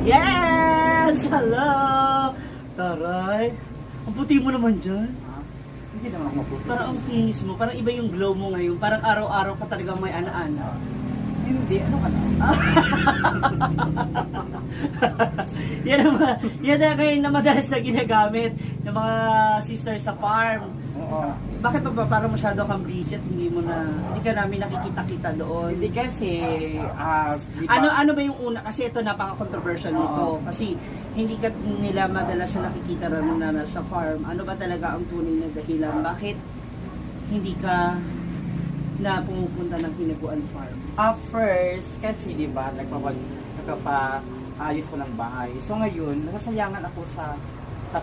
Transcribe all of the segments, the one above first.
Yes! Hello! Taray! Ang puti mo naman dyan. Hindi naman ako maputi. Parang ang kinis mo. Parang iba yung glow mo ngayon. Parang araw-araw ka talagang may ana-ana. Hindi, ano ka na? Yan na ngayon na madalas na ginagamit ng mga sisters sa farm. Oo. Bakit pa ba parang masyado kang busy at hindi ka namin nakikita-kita doon? Hindi kasi, di ba- Ano ba yung una? Kasi ito napaka-controversial nito. Kasi hindi ka nila madalas na nakikita rin na nasa farm. Ano ba talaga ang tunay na dahilan? Bakit hindi ka na pumupunta ng Hinaguan Farm? First, kasi di ba, nagpapa-ayos ko ng bahay. So ngayon, nasasayangan ako sa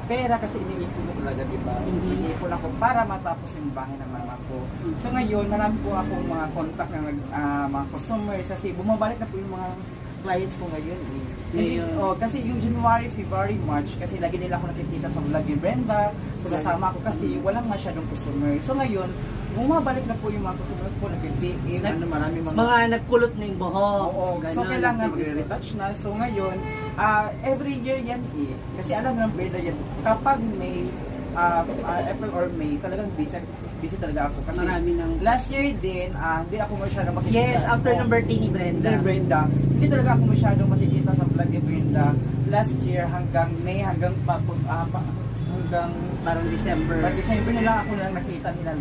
pera kasi iniipon ko talaga, di ba? Iniipon ako para matapos yung bahay ng mama ko. So ngayon, marami po akong mga contact ng mga customers kasi bumabalik na po yung mga clients ko ngayon eh. Kasi yung January, February, March, kasi lagi nila ako nakikita sa vlog ni Brenda, so kasama ako kasi walang masyadong customer. So ngayon, bumabalik na po yung mga customer ko, nag-PM, marami Mga nagkulot na yung buhok. Oo, so kailangan mag-retouch na. So ngayon, every year yan eh. Kasi alam ng Brenda yan, kapag May, April or May, talagang busy talaga ako. Kasi marami ng... last year din, hindi ako masyadong makikita. Yes, after ng birthday ni Brenda. Hindi talaga ako masyadong makikita sa vlog ni Brenda. Last year hanggang May, hanggang Parang December. Parang December na lang ako lang nakita nila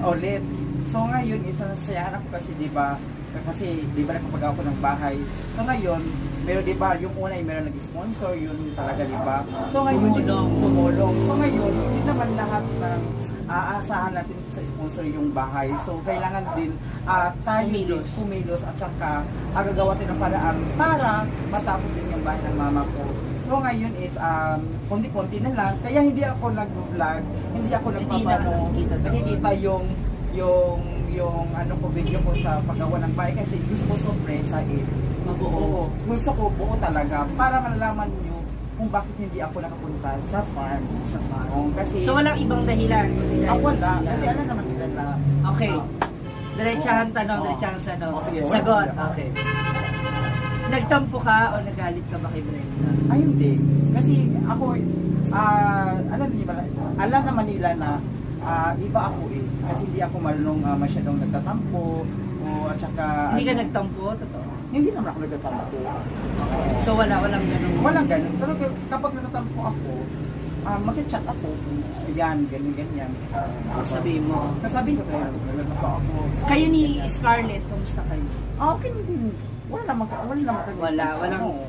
ulit. So ngayon, isa nasayahan ako kasi di ba nagpapagawa ko ng bahay. So ngayon, meron di ba yung una ay meron nag-sponsor, yun talaga di ba? So ngayon, tumulong. So ngayon, hindi naman lahat ng aasahan natin sa sponsor yung bahay. So kailangan din tayo kumilos at saka gagawa tayo ng paraan para matapos din yung bahay ng mama ko. So ngayon is konti-konti na lang, kaya hindi ako nag-vlog, hindi ako nakikita yung ano ko video ko sa paggawa ng bahay kasi gusto ko sorpresa eh. Mabuo. Gusto ko buo talaga para malalaman nyo kung bakit hindi ako nakapunta sa farm. Kasi So walang ibang dahilan? wala, kasi alam naman nila na Okay. Diretsahan tanong, diretsahan sagot. Okay. Nagtampo ka o nagalit ka ba kay Brenda? Ay hindi. Kasi ako, alam naman nila na iba ako eh. Kasi hindi ako marunong masyadong nagtatampo at saka... Hindi ka nagtampo? Totoo? Hindi naman ako nagtatampo. So walang ganun? Walang ganun. Pero kapag nagtatampo ako, mag-chat ako. Yan, ganyan. Sabihin mo. Sasabihin ko kaya, nagtatampo ako. Kayo ni Scarlett, kumusta kayo? Okay din. Wala naman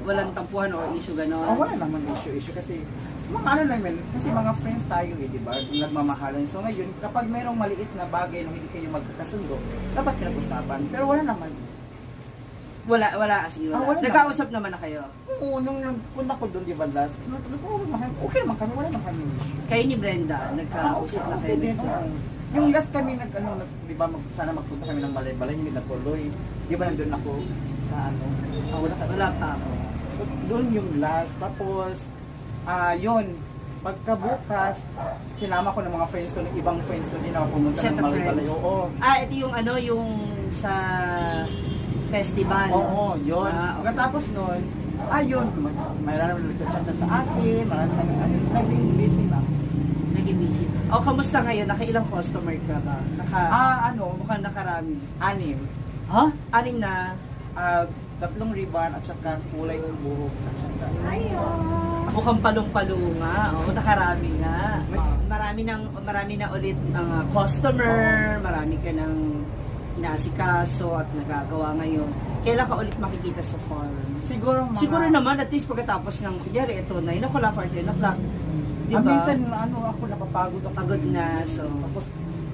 Walang tampuhan o issue gano'n? Wala naman issue kasi mga naman, kasi mga friends tayo eh, di ba? Nagmamahalan. So ngayon, kapag mayroong maliit na bagay nung hindi kayo magkakasundo, dapat pinag-usapan. Pero wala naman. Wala as in. Wala Nagkausap naman na kayo? Oo, nung punta ko doon, di ba, last, okay naman kami, wala naman kami issue. Kayo ni Brenda, nagkausap na kayo? Yung last kami di ba, sana magpunta kami ng Balay-Balay, hindi natuloy. Di ba nandun ako sa Wala pa ako. Doon yung last, tapos, yun, pagkabukas, sinama ko ng mga friends ko, ng ibang friends ko din ako pumunta ng Balay-Balay. Oo. Ito yung yung sa festival. Oo, yun. Okay. Tapos nun, yun, mayroon naman nagchat na sa akin, marami naging busy na. Naging busy. Kamusta ngayon? Nakailang customer ka ba? Mukhang nakarami. 6. Ha? 6 na? 3 ribbon at saka kulay ng buhok at saka Mukhang palong-palo nga. Nakarami nga. Marami na ulit ang customer, marami ka ng inaasikaso at nagagawa ngayon. Kailan ka ulit makikita sa farm? Siguro naman, at least pagkatapos ng, kunyari, ito, 9 o'clock or 10 o'clock. Diba? Minsan, ako napapagod ako. Pagod na, so... Tapos,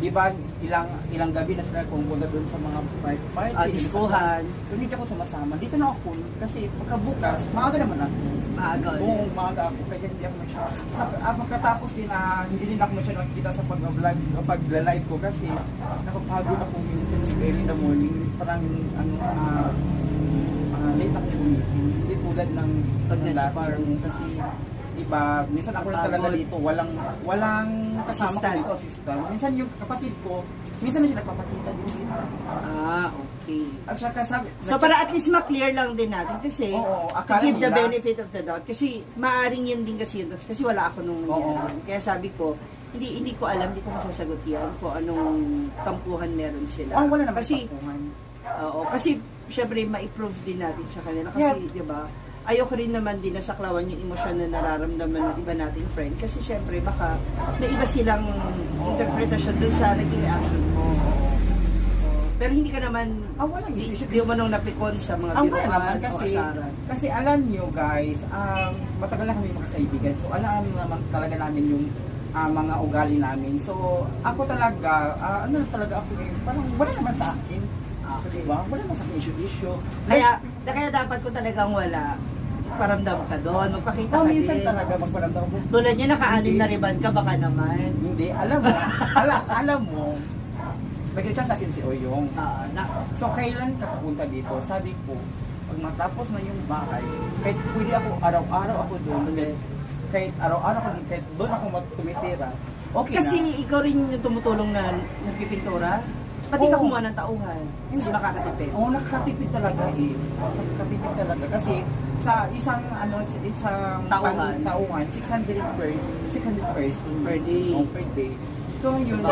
diba, ilang gabi na sila pumunta doon sa mga party. Diskuhan. Doon hindi ako sumasama. Dito na ako kasi pagkabukas, maaga naman ako. Maaga ulit. Oo, maaga ako. Kaya hindi ako masyado. Pagkatapos din, hindi din ako masyado nakikita sa pag-vlog o pag-live ko kasi nakapagod ako minsan early in the morning. Parang, late ako gumising. Hindi tulad ng Pag nasa farm. Kasi, diba, minsan ako lang talaga dito, walang kasama ko dito, assistant. Minsan yung kapatid ko, minsan na siya nagpapakita din dito. Okay. Okay. At saka sabi, So para at least ma-clear lang din natin kasi Oo, to akala give the nila- benefit of the doubt kasi maaring yun din kasi yun kasi wala ako nung Oo. nangyari. Kaya sabi ko hindi ko alam, hindi ko masasagot yan kung anong tampuhan meron sila. wala naman kasi tampuhan. oo, kasi syempre ma-improve din natin sa kanila kasi Yeah. 'di ba? Ayoko rin naman din na saklawan yung emosyon na nararamdaman ng iba nating friend kasi syempre baka may iba silang interpretasyon dun sa naging reaction mo. Pero hindi ka naman Walang hindi issue. mo nang napikon sa mga Wala biruan naman o asaran. kasi alam nyo guys, matagal na kami magkakaibigan. So alam naman talaga namin yung mga ugali namin. So ako talaga, talaga ako ngayon, parang wala naman sa akin. Okay. Diba? Wala naman sa akin issue. Kaya dapat ko talagang wala. Paramdam ka doon, magpakita ka minsan din. talaga magparamdam ko. Tulad niya, naka-anim na riban ka, baka naman. Hindi, alam mo, alam mo, nag-chat sa akin si Oyong. So, kailan ka pupunta dito? Sabi ko, pag matapos na yung bahay, kahit pwede ako, araw-araw ako doon, kahit araw-araw ako doon, kahit doon ako tumitira, okay Kasi na. ikaw rin yung tumutulong na nagpipintura. Pati ka Oo. kumuha ng tauhan. Mas makakatipid. Oo, nakakatipid talaga eh. Nakakatipid talaga. Kasi sa isang Tauhan. tauhan, 600 pesos Per day. Per day. So ngayon,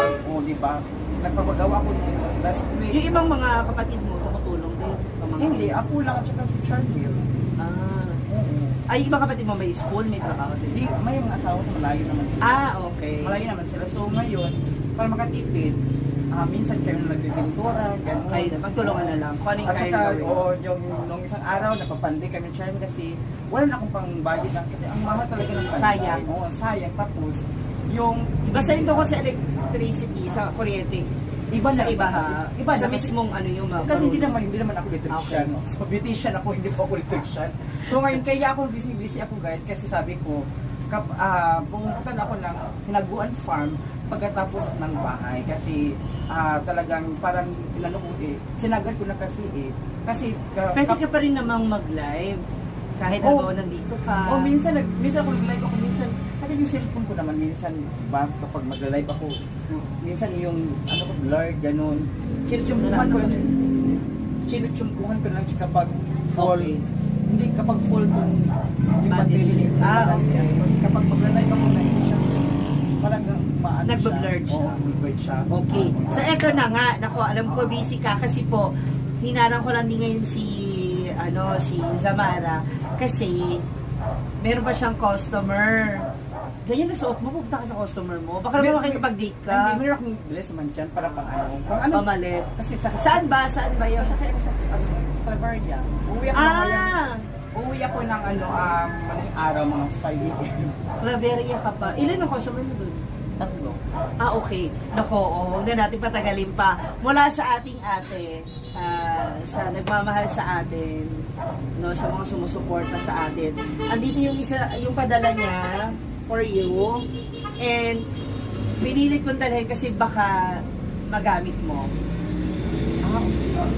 di ba? Nagpapagawa ko nung last week. Yung ibang mga kapatid mo, tumutulong din. Ang mga Hindi, ako lang at saka si Charmil. Ah. Oo. Ay, ibang kapatid mo may school, may trabaho Hindi, din. may mga asawa ko malayo naman sila. Okay. Malayo naman sila. So ngayon, para makatipid, minsan kayo na nagpipintura, gano'n. Ay, pagtulungan na lang. Kung ano yung At kaya saka, gawin. yung nung isang araw, napapandi kami Charmy kasi wala na akong pang budget lang. Kasi ang mahal talaga ng pandi. Sayang. Oo, sayang. Tapos, yung... Basta yung tungkol sa electricity, sa kuryente, Iba sa na, iba ha, iba sa na, kasi- mismong ano yung mga Kasi hindi naman ako electrician. Okay. No? So, beautician ako, hindi po ako electrician. So, ngayon, kaya ako busy ako guys, kasi sabi ko, pumunta na ako ng Hinaguan Farm pagkatapos ng bahay. Kasi talagang parang sinagad ko na kasi eh. Kasi, Pwede ka pa rin namang mag-live. Kahit Oh. nandito ka. minsan ako nag-live ako, minsan, kasi yung cellphone ko naman, minsan, ba, kapag mag-live ako, minsan yung, blur, ganun. Chinutsumpuhan ko lang, kapag full, Okay. hindi kapag full kung yung Battery. battery. Okay. Kasi kapag mag-live ako na, parang maano Nagbe-blurred siya. Oo, nagbe-blurred siya. Okay. So eto na nga, nako, alam ko busy ka kasi po hinarang ko lang din ngayon si Zamara kasi meron pa siyang customer. Ganyan na suot mo, pupunta ka sa customer mo. Baka naman makikipag-date ka. Hindi, meron akong bless naman dyan para pang ano. Pamalit. Kasi Saan ba? Saan ba yun? Sakay ako sa Claveria. Uwi ako Uwi ako ng maling araw, mga 5 a.m. Claveria ka pa. Ilan ang customer mo doon? 3. Okay. Nako, huwag na natin patagalin pa. Mula sa ating ate, sa nagmamahal sa atin, no, sa mga sumusuporta sa atin. Andito yung padala niya for you. And pinilit kong dalhin kasi baka magamit mo.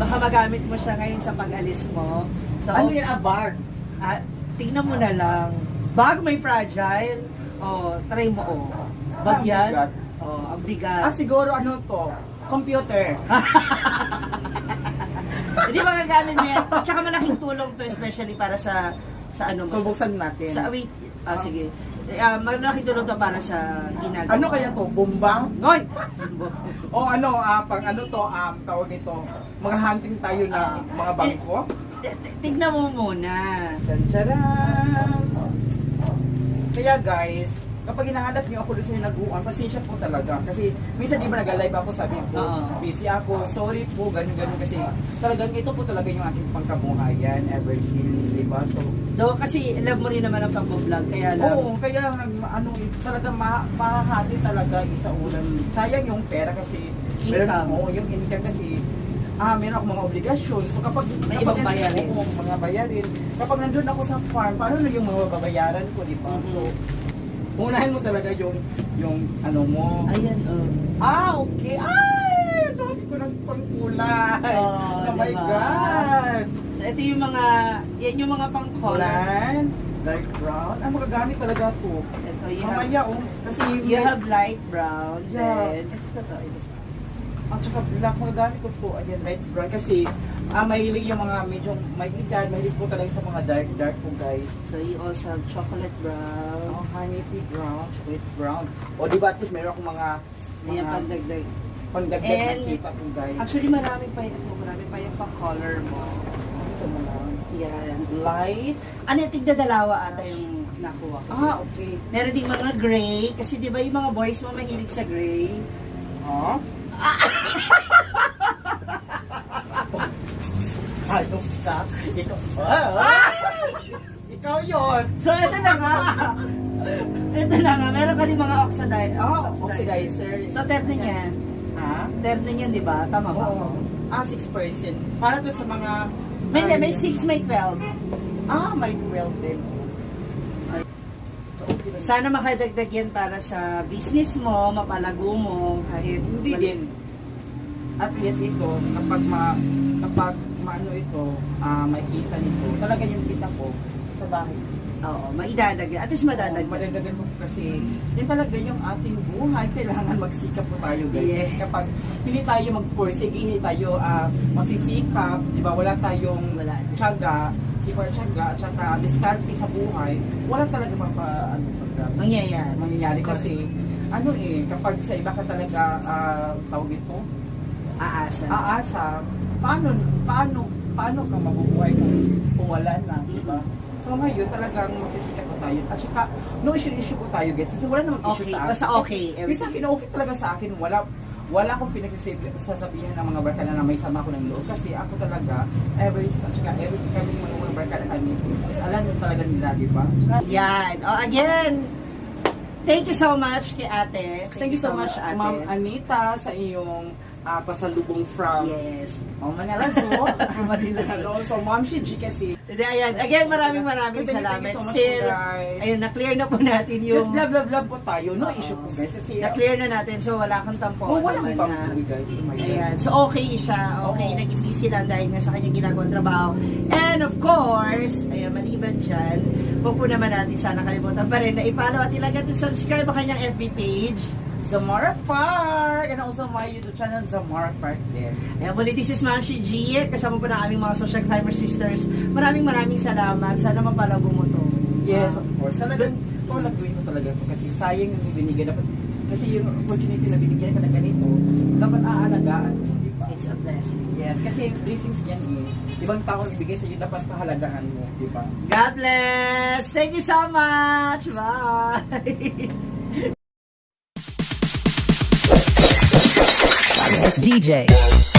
Baka magamit mo siya ngayon sa pag-alis mo. So, Ano yan, bag? tingnan mo na lang. Bag may fragile. Try mo, Bag Ang yan. bigat. Ang bigat. Siguro to? Computer. Hindi magagamit mo yan. Tsaka malaking tulong to, especially para sa ano mo. So, buksan natin. Wait. Sige. Malaking tulong to para sa ginagawa. Ano kaya to? Bomba? Hoy! O pang tawag nito, mga hunting tayo na mga bangko? Tignan mo muna. Tcharam! Kaya guys, kapag hinahanap niyo ako doon sa Hinaguan, pasensya po talaga. Kasi minsan di ba nag-live ako, sabi ko, busy ako, sorry po, ganun-ganun. Kasi talagang ito po talaga yung aking pangkabuhayan ever since, di ba? So, kasi love mo rin naman ang pag-vlog, kaya lang. oo, kaya talagang mahahati talaga isa ulan. Sayang yung pera kasi, Income. yung income kasi, meron akong mga obligasyon. So kapag May ibang bayarin. Oo, mga bayarin. Kapag nandun ako sa farm, paano na yung mga babayaran ko, di ba? So, unahin mo talaga yung ano mo. Ayan, Okay. Ay! Dami ko ng pangkulay. Oh my diba? God! So, ito yung yan yung mga pang-color. Brown, dark brown. Magagamit talaga po. Ito, Mamaya, kasi you have light brown. Yeah. Then, ito. At saka black, magagamit ko po, ayan, light brown. Kasi, mahilig yung mga medyo may edad, mahilig po talaga sa mga dark po, guys. So you also have chocolate brown. Oh, honey tea brown, chocolate brown. O, di ba, at least meron akong mga Ayan, pandagdag. pangdagdag na And, kita po, guys. Actually, marami pa yung pang-color mo. Ito mo lang. Yan. Light. Ano yung tigdadalawa ata yung nakuha ko? Okay. Meron ding mga gray, kasi di ba yung mga boys mo mahilig sa gray? Oh? Ayok ka. Ikaw. Ikaw yun. So, ito na nga. Ito na nga. Meron ka din mga Oxidizer. So, terne niya. Ha? Terne niya, di ba? Tama ba? Oo. 6%. Para to sa mga... Hindi, may 6, may 12. May 12 din. Sana makadagdag yan para sa business mo, mapalago mo, kahit Hindi din. At least ito, kapag maano ito, makikita nito, talaga yung kita ko sa bahay. Oo, maidadagdag. At least madadagdag. Madagdagan po kasi yan talaga yung ating buhay. Kailangan magsikap po tayo, guys. Yes. Kasi kapag hindi tayo magpursige, hindi tayo magsisikap, di ba, wala tayong tiyaga, at saka diskarte sa buhay, wala talaga Mangyayari. kasi kapag sa iba ka talaga tawag ito, aasa, paano ka mabubuhay kung wala na, di ba? So ngayon talagang magsisikat po tayo. At saka, no issue po tayo, guys. Kasi wala namang issue Okay, sa akin. basta okay. Kasi sa akin, okay talaga sa akin. Wala akong pinagsasabihan ng mga barkada na may sama ko ng loob. Kasi ako talaga, every kami mga barkada kami, is alam nyo talaga nila, di ba? Yan. Again, thank you so much kay ate. Thank you so much, ate. Ma'am Anita, sa iyong pasalubong from Yes. Manila Zoo. Manila Zoo. And also, Ma'am Shiji kasi. Hindi, ayan. Again, maraming Thank you salamat. so much, Still, guys. ayun, na-clear na po natin Just yung... blah po tayo. No issue po, guys. Kasi, Na-clear na natin, so wala kang tampo. wala akong pampuwi, guys. Oh my God. Ayan. So, okay siya. Okay, Oo. naging busy lang dahil nga sa kanyang ginagawang trabaho. And of course, ayan, maliban dyan, huwag po naman natin sana kalimutan pa rin na i-follow at ilagay at subscribe ang kanyang FB page. Zamora Park! And also my YouTube channel, Zamora Park din. Ayan, muli, this is Ma'am Shiji. Kasama po na aming mga social climber sisters. Maraming salamat. Sana mapalago mo to. Yes, of course. Talagang, nagawin ko talaga ito kasi sayang yung binigyan. Dapat, kasi yung opportunity na binigyan ka na ganito, dapat aalagaan mo, di ba? It's a blessing. Yes, kasi blessings yan Ibang tao ibigay sa iyo, dapat pahalagahan mo, di ba? God bless! Thank you so much! Bye! It's DJ.